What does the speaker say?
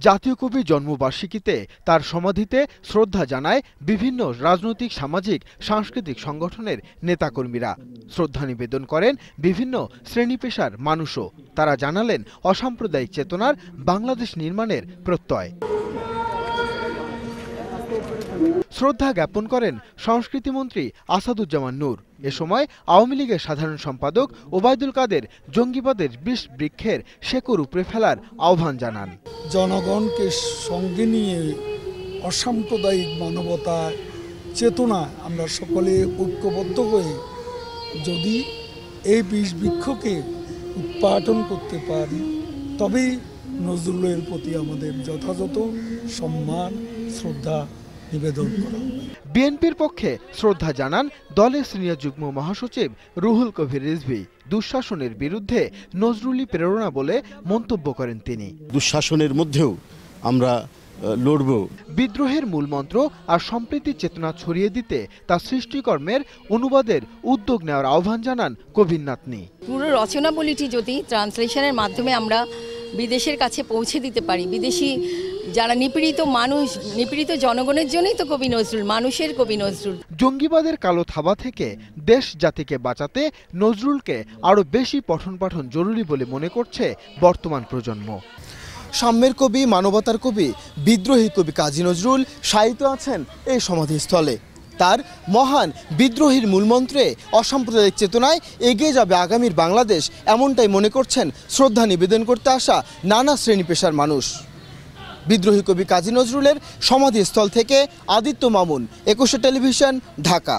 জাতীয় কবি জন্মবার্ষিকীতে তার সমাধিতে শ্রদ্ধা জানায় বিভিন্ন রাজনৈতিক, সামাজিক, সাংস্কৃতিক সংগঠনের নেতাকর্মীরা। শ্রদ্ধা নিবেদন করেন বিভিন্ন শ্রেণী পেশার মানুষও। তারা জানালেন অসাম্প্রদায়িক চেতনার বাংলাদেশ নির্মাণের প্রত্যয়। শ্রদ্ধা জ্ঞাপন করেন সংস্কৃতিমন্ত্রী আসাদুজ্জামান নূর। এ সময় আওয়ামী লীগের সাধারণ সম্পাদক ওবায়দুল কাদের জঙ্গিবাদের বিষ বৃক্ষের শেকড় উপড়ে ফেলার আহ্বান জানান। জনগণকে সঙ্গে নিয়ে অসাম্প্রদায়িক মানবতা চেতনা আমরা সকলে ঐক্যবদ্ধ হয়ে যদি এই বিষ বৃক্ষকে উৎপাটন করতে পারি, তবেই নজরুলের প্রতি আমাদের যথাযথ সম্মান, শ্রদ্ধা নিবেদন করা। বিএনপির পক্ষে শ্রদ্ধা জানান দলের সিনিয়র যুগ্ম মহাসচিব রুহুল কবির রিজভী। দুঃশাসনের বিরুদ্ধে নজরুলই প্রেরণা বলে মন্তব্য করেন তিনি। দুঃশাসনের মধ্যেও আমরা লড়ব। বিদ্রোহের মূলমন্ত্র আর সম্প্রীতির চেতনা ছড়িয়ে দিতে তার সৃষ্টিকর্মের অনুবাদের উদ্যোগ নেওয়ার আহ্বান জানান কবির নাতনি। পুরো রচনাবলীটি যদি ট্রান্সলেশনের মাধ্যমে আমরা বিদেশের কাছে পৌঁছে দিতে পারি, বিদেশি যারা নিপীড়িত মানুষ, নিপীড়িত জনগণের জন্যই তো কবি নজরুল, মানুষের কবি নজরুল। জঙ্গিবাদের কালো থাবা থেকে দেশ জাতিকে বাঁচাতে নজরুলকে আরো বেশি পঠন পাঠন জরুরি বলে মনে করছে বর্তমান প্রজন্ম। সাম্যের কবি, মানবতার কবি, বিদ্রোহী কবি কাজী নজরুল শায়িত আছেন এই সমাধিস্থলে। তার মহান বিদ্রোহীর মূলমন্ত্রে অসাম্প্রদায়িক চেতনায় এগিয়ে যাবে আগামীর বাংলাদেশ, এমনটাই মনে করছেন শ্রদ্ধা নিবেদন করতে আসা নানা শ্রেণী পেশার মানুষ। বিদ্রোহী কবি কাজী নজরুলের সমাধিস্থল থেকে আদিত্য মামুন, ২১ টেলিভিশন, ঢাকা।